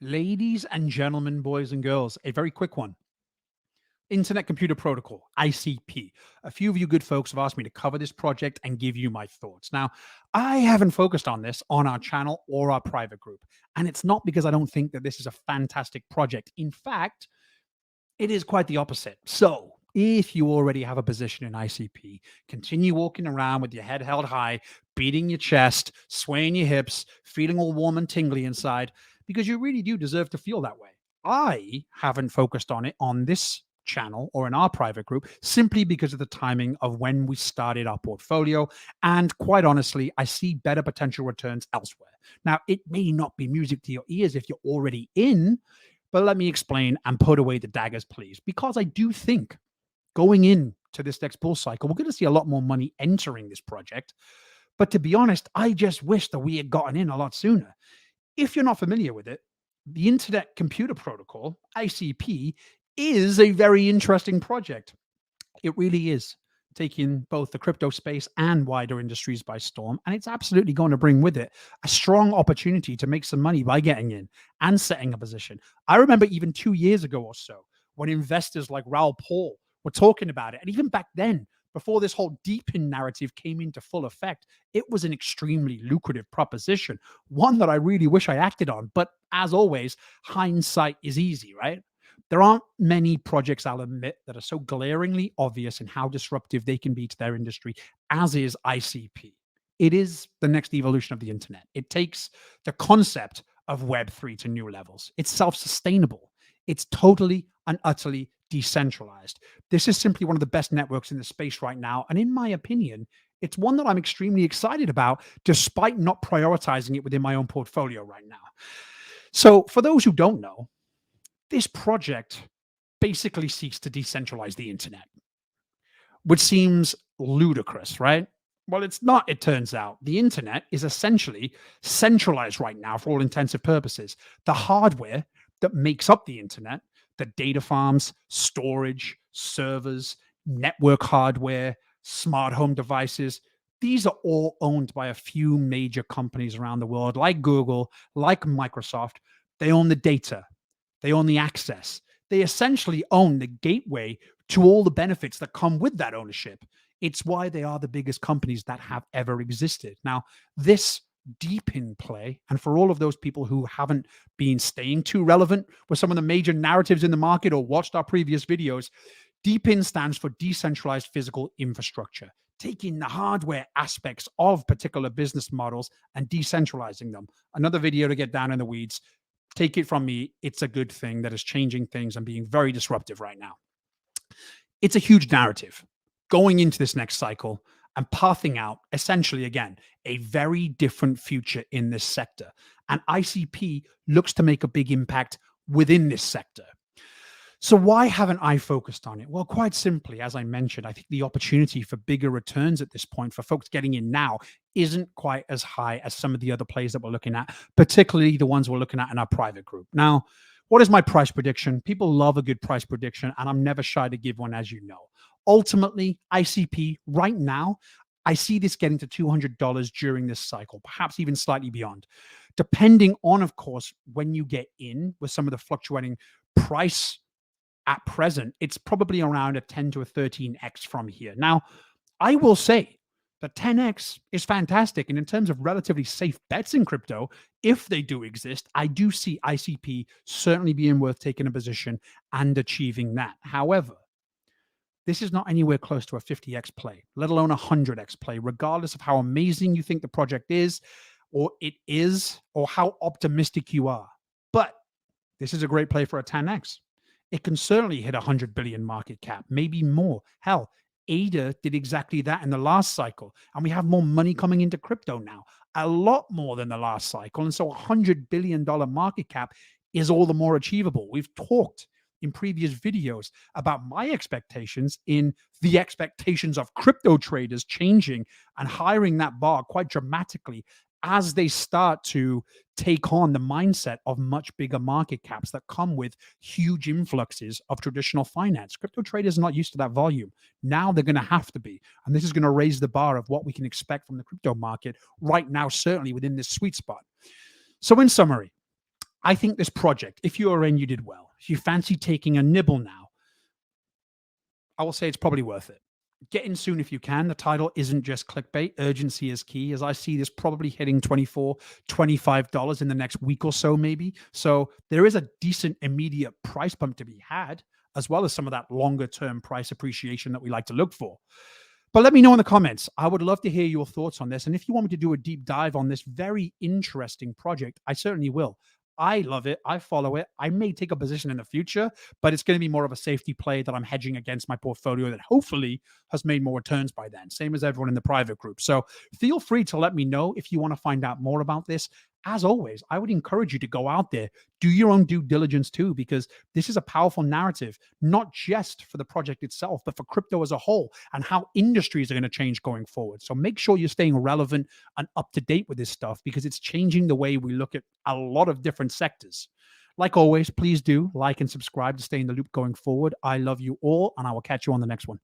Ladies and gentlemen, boys and girls, a very quick one. Internet Computer Protocol, ICP. A few of you good folks have asked me to cover this project and give you my thoughts. Now, I haven't focused on this on our channel or our private group. And it's not because I don't think that this is a fantastic project. In fact, it is quite the opposite. So, if you already have a position in ICP, continue walking around with your head held high, beating your chest, swaying your hips, feeling all warm and tingly inside, because you really do deserve to feel that way. I haven't focused on it on this channel or in our private group simply because of the timing of when we started our portfolio. And quite honestly, I see better potential returns elsewhere. Now, it may not be music to your ears if you're already in, but let me explain and put away the daggers, please, because I do think going into this next bull cycle, we're going to see a lot more money entering this project. But to be honest, I just wish that we had gotten in a lot sooner. If you're not familiar with it, the Internet Computer Protocol, ICP, is a very interesting project. It really is taking both the crypto space and wider industries by storm. And it's absolutely going to bring with it a strong opportunity to make some money by getting in and setting a position. I remember even 2 years ago or so when investors like Raoul Paul were talking about it. And even back then, before this whole Deepin narrative came into full effect, it was an extremely lucrative proposition, one that I really wish I acted on. But as always, hindsight is easy, right? There aren't many projects, I'll admit, that are so glaringly obvious in how disruptive they can be to their industry, as is ICP. It is the next evolution of the internet. It takes the concept of Web3 to new levels. It's self sustainable, it's totally and utterly decentralized. This is simply one of the best networks in the space right now. And in my opinion, it's one that I'm extremely excited about, despite not prioritizing it within my own portfolio right now. So, for those who don't know, this project basically seeks to decentralize the internet, which seems ludicrous, right? Well, it's not, it turns out. The internet is essentially centralized right now for all intensive purposes. The hardware that makes up the internet, the data farms, storage, servers, network hardware, smart home devices, these are all owned by a few major companies around the world, like Google, like Microsoft. They own the data, they own the access. They essentially own the gateway to all the benefits that come with that ownership. It's why they are the biggest companies that have ever existed. Now, this deep in play, and for all of those people who haven't been staying too relevant with some of the major narratives in the market or watched our previous videos, DeepIn stands for decentralized physical infrastructure, taking the hardware aspects of particular business models and decentralizing them. Another video to get down in the weeds. Take it from me, it's a good thing that is changing things and being very disruptive right now. It's a huge narrative going into this next cycle and pathing out, essentially, again, a very different future in this sector. And ICP looks to make a big impact within this sector. So why haven't I focused on it? Well, quite simply, as I mentioned, I think the opportunity for bigger returns at this point for folks getting in now isn't quite as high as some of the other plays that we're looking at, particularly the ones we're looking at in our private group. Now, what is my price prediction? People love a good price prediction, and I'm never shy to give one, as you know. Ultimately, ICP right now, I see this getting to $200 during this cycle, perhaps even slightly beyond, depending on, of course, when you get in with some of the fluctuating price at present. It's probably around a 10 to a 13x from here. Now, I will say that 10x is fantastic. And in terms of relatively safe bets in crypto, if they do exist, I do see ICP certainly being worth taking a position and achieving that. However, this is not anywhere close to a 50x play, let alone a 100x play, regardless of how amazing you think the project is, or it is, or how optimistic you are. But this is a great play for a 10x. It can certainly hit 100 billion market cap, maybe more. Hell, ADA did exactly that in the last cycle. And we have more money coming into crypto now, a lot more than the last cycle. And so $100 billion market cap is all the more achievable. We've talked in previous videos about my expectations in the expectations of crypto traders changing and hiring that bar quite dramatically as they start to take on the mindset of much bigger market caps that come with huge influxes of traditional finance. Crypto traders are not used to that volume. Now they're going to have to be. And this is going to raise the bar of what we can expect from the crypto market right now, certainly within this sweet spot. So in summary, I think this project, if you are in, you did well. If you fancy taking a nibble now, I will say it's probably worth it. Get in soon if you can. The title isn't just clickbait. Urgency is key, as I see this probably hitting $24, $25 in the next week or so, maybe. So there is a decent immediate price bump to be had, as well as some of that longer term price appreciation that we like to look for. But let me know in the comments. I would love to hear your thoughts on this. And if you want me to do a deep dive on this very interesting project, I certainly will. I love it. I follow it. I may take a position in the future, but it's going to be more of a safety play that I'm hedging against my portfolio that hopefully has made more returns by then, same as everyone in the private group. So feel free to let me know if you want to find out more about this. As always, I would encourage you to go out there, do your own due diligence too, because this is a powerful narrative, not just for the project itself, but for crypto as a whole and how industries are going to change going forward. So make sure you're staying relevant and up to date with this stuff because it's changing the way we look at a lot of different sectors. Like always, please do like and subscribe to stay in the loop going forward. I love you all, and I will catch you on the next one.